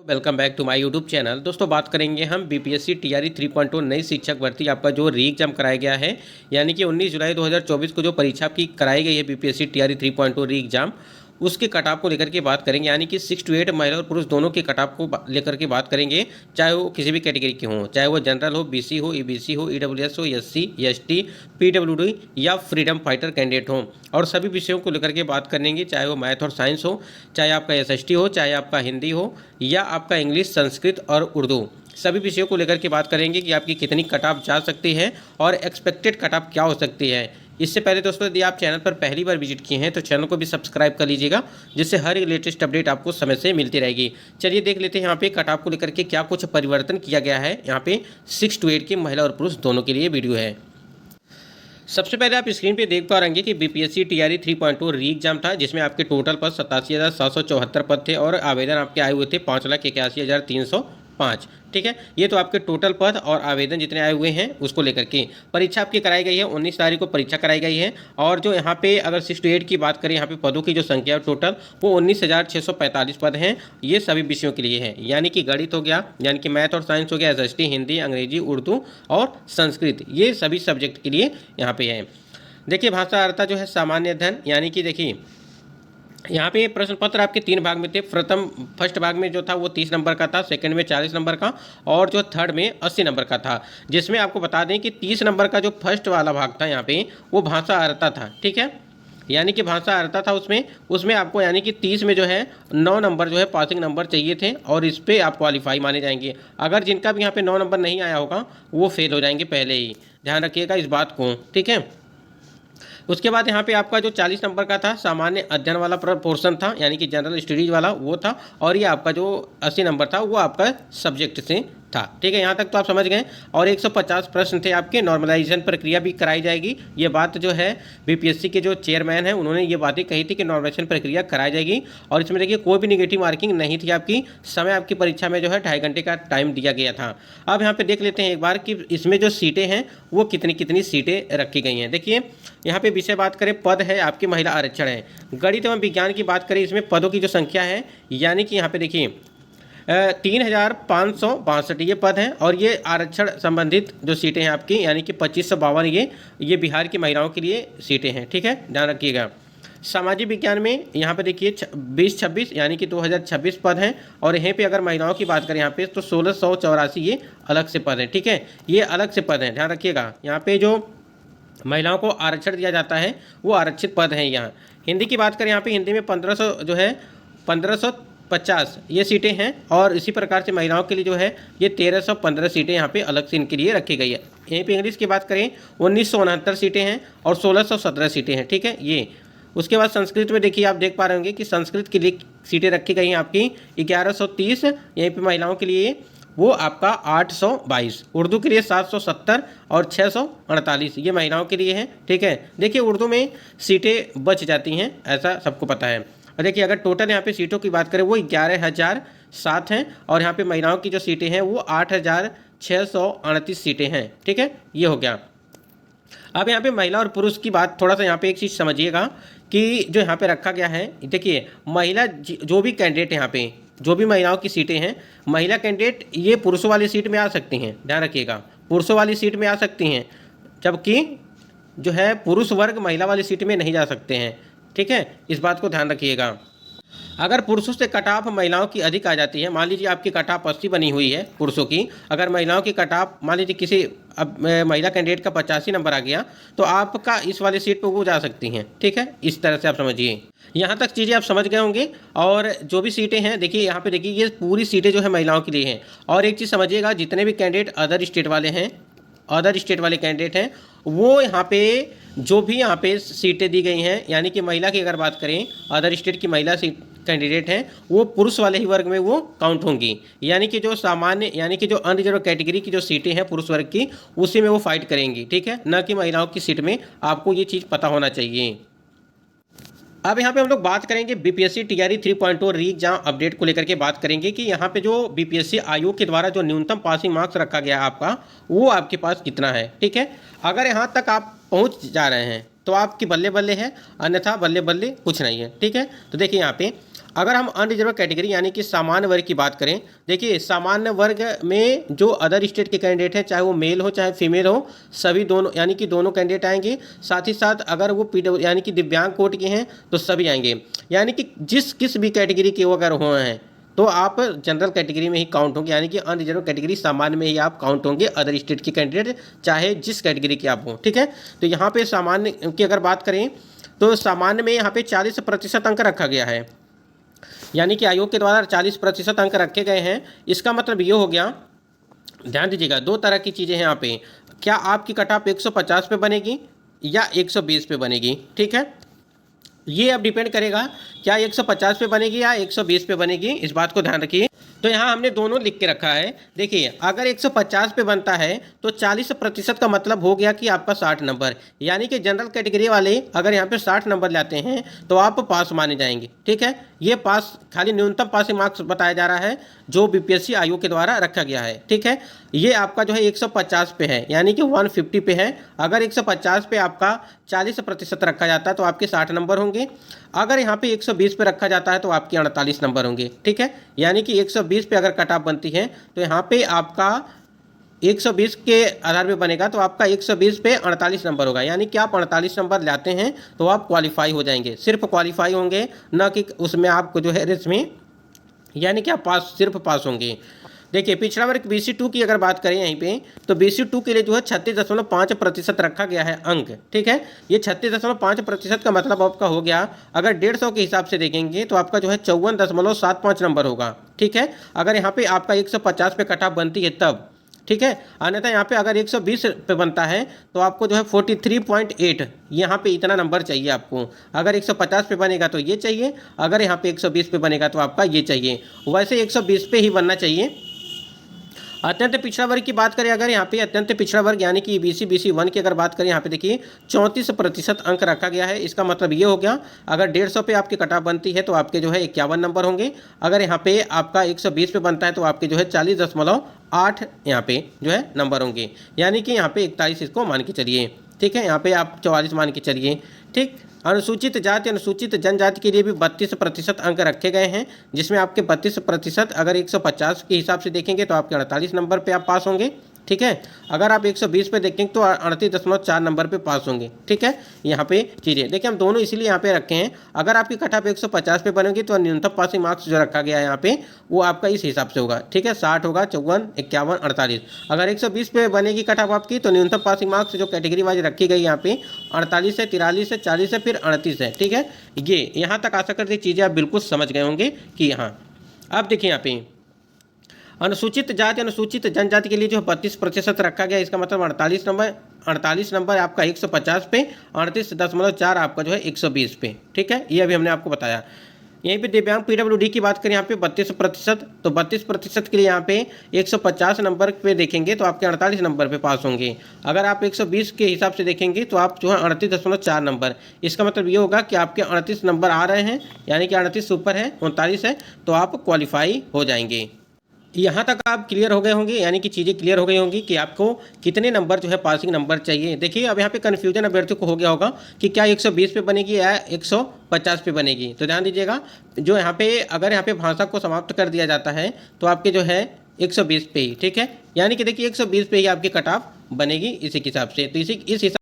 Welcome back to my YouTube channel. दोस्तों बात करेंगे हम बीपीएससी टीआरई 3.0 नई शिक्षक भर्ती आपका जो री एग्जाम कराया गया है, यानी कि 19 जुलाई 2024 को जो परीक्षा की कराई गई है बीपीएससी टीआरई 3.0 री एग्जाम, उसके कटऑफ को लेकर के बात करेंगे। यानी कि 6 to 8 महिला और पुरुष दोनों के कटऑफ को लेकर के बात करेंगे, चाहे वो किसी भी कैटेगरी के हों, चाहे वो जनरल हो, बीसी हो, ईबीसी हो, ईडब्ल्यूएस हो, एससी, एसटी, पीडब्ल्यूडी या फ्रीडम फाइटर कैंडिडेट हों, और सभी विषयों को लेकर के बात करेंगे, चाहे वो मैथ और साइंस हो, चाहे आपका एसएसटी हो, चाहे आपका हिंदी हो या आपका इंग्लिश, संस्कृत और उर्दू, सभी विषयों को लेकर के बात करेंगे कि आपकी कितनी कटऑफ जा सकती है और एक्सपेक्टेड कटऑफ क्या हो सकती है। इससे पहले दोस्तों यदि आप चैनल पर पहली बार विजिट किए हैं तो चैनल को भी सब्सक्राइब कर लीजिएगा, जिससे हर एक लेटेस्ट अपडेट आपको समय से मिलती रहेगी। चलिए देख लेते हैं यहाँ पे कटऑफ को लेकर के क्या कुछ परिवर्तन किया गया है। यहाँ पे 6 to 8 की महिला और पुरुष दोनों के लिए वीडियो है। सबसे पहले आप स्क्रीन पे देख पा रहेंगे कि बीपीएससी टीआरई 3.0 री एग्जाम था, जिसमें आपके टोटल पद 87,774 पद थे और आवेदन आपके आए हुए थे 5,81,305। ठीक है, ये तो आपके टोटल पद और आवेदन जितने आए हुए हैं उसको लेकर के परीक्षा आपकी कराई गई है। 19 तारीख को परीक्षा कराई गई है और जो यहाँ पे अगर 6 to 8 की बात करें, यहाँ पे पदों की जो संख्या टोटल वो 19,645 पद हैं। ये सभी विषयों के लिए है, यानी कि गणित हो गया, यानी कि मैथ और साइंस हो गया, एसएसटी, हिंदी, अंग्रेजी, उर्दू और संस्कृत, ये सभी सब्जेक्ट के लिए यहाँ पे है। देखिए भाषा अर्था जो है सामान्य अध्ययन, यानी कि देखिए यहाँ पे प्रश्न पत्र आपके 3 भाग में थे। फर्स्ट भाग में जो था वो 30 नंबर का था, सेकंड में 40 नंबर का और जो थर्ड में 80 नंबर का था। जिसमें आपको बता दें कि 30 नंबर का जो फर्स्ट वाला भाग था यहाँ पे वो भाषा अर्हता था। ठीक है, यानी कि भाषा अर्हता था उसमें आपको यानी कि 30 में जो है 9 नंबर जो है पासिंग नंबर चाहिए थे और इस पर आप क्वालिफाई माने जाएंगे। अगर जिनका भी यहाँ पे 9 नंबर नहीं आया होगा वो फेल हो जाएंगे पहले ही, ध्यान रखिएगा इस बात को। ठीक है, उसके बाद यहाँ पे आपका जो 40 नंबर का था सामान्य अध्ययन वाला पोर्शन था, यानी कि जनरल स्टडीज वाला वो था, और ये आपका जो 80 नंबर था वो आपका सब्जेक्ट से था। ठीक है, यहाँ तक तो आप समझ गए। और 150 प्रश्न थे आपके। नॉर्मलाइजेशन प्रक्रिया भी कराई जाएगी। ये बात जो है बीपीएससी के जो चेयरमैन हैं उन्होंने ये बातें कही थी कि नॉर्मलाइजेशन प्रक्रिया कराई जाएगी। और इसमें देखिए कोई भी निगेटिव मार्किंग नहीं थी आपकी। समय आपकी परीक्षा में जो है 2.5 घंटे का टाइम दिया गया था। अब यहाँ पे देख लेते हैं एक बार कि इसमें जो सीटें हैं वो कितनी कितनी सीटें रखी गई हैं। देखिए यहाँ पे विषय बात करें, पद है आपकी महिला आरक्षण है। गणित एवं विज्ञान की बात करें, इसमें पदों की जो संख्या है, यानी कि यहाँ पे देखिए 3,562 ये पद हैं और ये आरक्षण संबंधित जो सीटें हैं आपकी, यानी कि 2552 ये बिहार की महिलाओं के लिए सीटें हैं। ठीक है, ध्यान रखिएगा। सामाजिक विज्ञान में यहाँ पे देखिए 2026 यानी कि 2026 पद हैं और यहीं पे अगर महिलाओं की बात करें यहाँ पे तो 1684 ये अलग से पद हैं। ठीक है, ये अलग से पद हैं, ध्यान रखिएगा। यहाँ पे जो महिलाओं को आरक्षण दिया जाता है वो आरक्षित पद हैं। यहाँ हिंदी की बात करें, यहाँ पे हिंदी में 1500 जो है 1550 ये सीटें हैं और इसी प्रकार से महिलाओं के लिए जो है ये 1315 सीटें यहाँ पे अलग से इनके लिए रखी गई है। यहीं पे इंग्लिश की बात करें 1969 सीटें हैं और 1617 सीटें हैं। ठीक है, ये उसके बाद संस्कृत में देखिए आप देख पा रहे होंगे कि संस्कृत के लिए सीटें रखी गई हैं आपकी 1130, यहीं पे महिलाओं के लिए वो आपका 822, उर्दू के लिए 770 और 648 ये महिलाओं के लिए हैं। ठीक है, देखिए उर्दू में सीटें बच जाती हैं, ऐसा सबको पता है। और देखिए अगर टोटल यहाँ पे सीटों की बात करें वो 11,007 हैं और यहाँ पे महिलाओं की जो सीटें हैं वो 8,638 सीटें हैं। ठीक है, ये हो गया। अब यहाँ पे महिला और पुरुष की बात, थोड़ा सा यहाँ पे एक चीज़ समझिएगा कि जो यहाँ पे रखा गया है, देखिए महिला जो भी कैंडिडेट यहाँ पे जो भी महिलाओं की सीटें हैं, महिला कैंडिडेट ये पुरुषों वाली सीट में आ सकती हैं, ध्यान रखिएगा, पुरुषों वाली सीट में आ सकती हैं, जबकि जो है पुरुष वर्ग महिला वाली सीट में नहीं जा सकते हैं। ठीक है, इस बात को ध्यान रखिएगा। अगर पुरुषों से कटऑफ महिलाओं की अधिक आ जाती है, मान लीजिए आपकी कटऑफ 80 बनी हुई है पुरुषों की, अगर महिलाओं की कटऑफ मान लीजिए किसी अब महिला कैंडिडेट का 85 नंबर आ गया तो आपका इस वाली सीट पर वो जा सकती हैं। ठीक है, इस तरह से आप समझिए। यहाँ तक चीज़ें आप समझ गए होंगे। और जो भी सीटें हैं देखिए यहाँ पे देखिए ये पूरी सीटें जो है महिलाओं के लिए हैं। और एक चीज़ समझिएगा, जितने भी कैंडिडेट अदर स्टेट वाले हैं, अदर स्टेट वाले कैंडिडेट हैं, वो यहाँ पे जो भी यहाँ पे सीटें दी गई हैं, यानी कि महिला की अगर बात करें, अदर स्टेट की महिला सीट कैंडिडेट हैं वो पुरुष वाले ही वर्ग में वो काउंट होंगी, यानी कि जो सामान्य यानी कि जो अनरिजर्व कैटेगरी की जो सीटें हैं पुरुष वर्ग की उसी में वो फाइट करेंगी। ठीक है, न कि महिलाओं की सीट में। आपको ये चीज़ पता होना चाहिए। अब यहाँ पे हम लोग बात करेंगे बीपीएससी टीआरई 3.0 री एग्जाम अपडेट को लेकर के बात करेंगे कि यहाँ पे जो बीपीएससी आयोग के द्वारा जो न्यूनतम पासिंग मार्क्स रखा गया आपका वो आपके पास कितना है। ठीक है, अगर यहाँ तक आप पहुँच जा रहे हैं तो आपकी बल्ले बल्ले है, अन्यथा बल्ले बल्ले कुछ नहीं है। ठीक है, तो देखिए यहाँ पे अगर हम अनरिजर्व कैटेगरी यानी कि सामान्य वर्ग की बात करें, देखिए सामान्य वर्ग में जो अदर स्टेट के कैंडिडेट हैं, चाहे वो मेल हो चाहे फीमेल हो, सभी दोनों यानी कि दोनों कैंडिडेट आएंगे। साथ ही साथ अगर वो पीडब्ल्यू यानी कि दिव्यांग कोट के हैं तो सभी आएंगे। यानी कि किस भी कैटेगरी के वो अगर हुए हैं तो आप जनरल कैटेगरी में ही काउंट होंगे, यानी कि अनरिजर्व कैटेगरी सामान्य में ही आप काउंट होंगे, अदर स्टेट के कैंडिडेट चाहे जिस कैटेगरी के आप हों। ठीक है, तो यहाँ पे सामान्य की अगर बात करें तो सामान्य में यहाँ पे 40% अंक रखा गया है, यानी कि आयोग के द्वारा 40% अंक रखे गए हैं। इसका मतलब ये हो गया, ध्यान दीजिएगा, दो तरह की चीज़ें हैं यहाँ पे। क्या आपकी कट ऑफ 150 पे बनेगी या 120 पे बनेगी? ठीक है, ये अब डिपेंड करेगा क्या 150 पे बनेगी या 120 पे बनेगी, इस बात को ध्यान रखिए। तो यहाँ हमने दोनों लिख के रखा है। देखिए अगर 150 पे बनता है तो 40% का मतलब हो गया कि आपका 60 नंबर, यानी कि जनरल कैटेगरी वाले अगर यहाँ पे 60 नंबर लाते हैं तो आप पास माने जाएंगे। ठीक है, ये पास खाली न्यूनतम पासिंग मार्क्स बताया जा रहा है जो बीपीएससी आयोग के द्वारा रखा गया है। ठीक है, ये आपका जो है 150 पे है, यानी कि 150 पे है। अगर 150 पे आपका 40% रखा जाता है तो आपके 60 नंबर होंगे। अगर यहाँ पे 120 पे रखा जाता है तो आपके 48 नंबर होंगे। ठीक है, यानी कि 120 पे अगर कट ऑफ बनती है तो यहाँ पे आपका 120 के आधार पे बनेगा तो आपका 120 पे 48 नंबर होगा, यानी कि आप 48 नंबर लाते हैं तो आप क्वालिफाई हो जाएंगे। सिर्फ क्वालिफाई होंगे, न कि उसमें आपको जो है इसमें यानी कि आप पास सिर्फ पास होंगे। देखिए पिछड़ा वर्ग BC2 की अगर बात करें यहीं पे तो BC2 के लिए जो है 36.5% रखा गया है अंक। ठीक है, ये 36.5% का मतलब आपका हो गया, अगर 150 के हिसाब से देखेंगे तो आपका जो है 54.75 नंबर होगा। ठीक है, अगर यहाँ पे आपका 150 पे कट ऑफ बनती है तब। ठीक है, अन्यथा यहाँ पे अगर 120 पे बनता है तो आपको जो है 43.8 यहाँ पे इतना नंबर चाहिए आपको। अगर 150 पे बनेगा तो ये चाहिए, अगर यहाँ पे 120 पे बनेगा तो आपका ये चाहिए। वैसे 120 पे ही बनना चाहिए। अत्यंत पिछड़ा वर्ग की बात करें, अगर यहाँ पे अत्यंत पिछड़ा वर्ग यानी कि BC1 की अगर बात करें, यहाँ पे देखिए 34% अंक रखा गया है। इसका मतलब ये हो गया, अगर 150 पे आपकी कट ऑफ बनती है तो आपके जो है 51 नंबर होंगे। अगर यहाँ पे आपका 120 पे बनता है तो आपके जो है 40.8 यहाँ पे जो है नंबर होंगे, यानी कि यहाँ पे 41 इसको मान के चलिए। ठीक है, यहाँ पे आप 44 मान के चलिए। ठीक, अनुसूचित जाति अनुसूचित जनजाति के लिए भी 32% अंक रखे गए हैं, जिसमें आपके 32% अगर 150 के हिसाब से देखेंगे तो आपके 48 नंबर पे आप पास होंगे। ठीक है, अगर आप 120 पे देखेंगे तो 38.4 नंबर पे पास होंगे। ठीक है, यहाँ पे चीज़ें देखिए हम दोनों इसीलिए यहाँ पे रखे हैं। अगर आपकी कट ऑफ 150 पे बनेगी तो न्यूनतम पासिंग मार्क्स जो रखा गया है यहाँ पे वो आपका इस हिसाब से होगा। ठीक है, 60 होगा, 54, 51, 48। अगर 120 पे बनेगी कट ऑफ आपकी तो न्यूनतम पासिंग मार्क्स जो कैटेगरी वाइज रखी गई यहाँ पे 48 है, 43 है, 40 है, फिर 38 है। ठीक है, ये यहाँ तक आशा करते चीज़ें आप बिल्कुल समझ गए होंगे कि हाँ। अब देखिए यहाँ पे अनुसूचित जाति अनुसूचित जनजाति के लिए जो 32% रखा गया, इसका मतलब 48 नंबर आपका 150 पे, 38.4 आपका जो है 120 पे। ठीक है, ये अभी हमने आपको बताया। यहीं पे दिव्यांग PWD की बात करें यहाँ पे 32%, तो 32% के लिए यहाँ पे 150 नंबर पे देखेंगे तो आपके 48 नंबर पे पास होंगे। अगर आप 120 के हिसाब से देखेंगे तो आप जो है 38.4 नंबर, इसका मतलब ये होगा कि आपके 38 नंबर आ रहे हैं, यानी कि 38 ऊपर है, 39 है, तो आप क्वालिफाई हो जाएंगे। यहाँ तक आप क्लियर हो गए होंगे, यानी कि चीज़ें क्लियर हो गई होंगी कि आपको कितने नंबर जो है पासिंग नंबर चाहिए। देखिए अब यहाँ पे कन्फ्यूजन अभ्यर्थियों को हो गया होगा कि क्या 120 पे बनेगी या 150 पे बनेगी। तो ध्यान दीजिएगा, जो यहाँ पे अगर यहाँ पे भाषा को समाप्त कर दिया जाता है तो आपके जो है 120 पे ही। ठीक है, यानी कि देखिए 120 पे ही आपकी कट ऑफ बनेगी इसी हिसाब से। तो इस हिसाब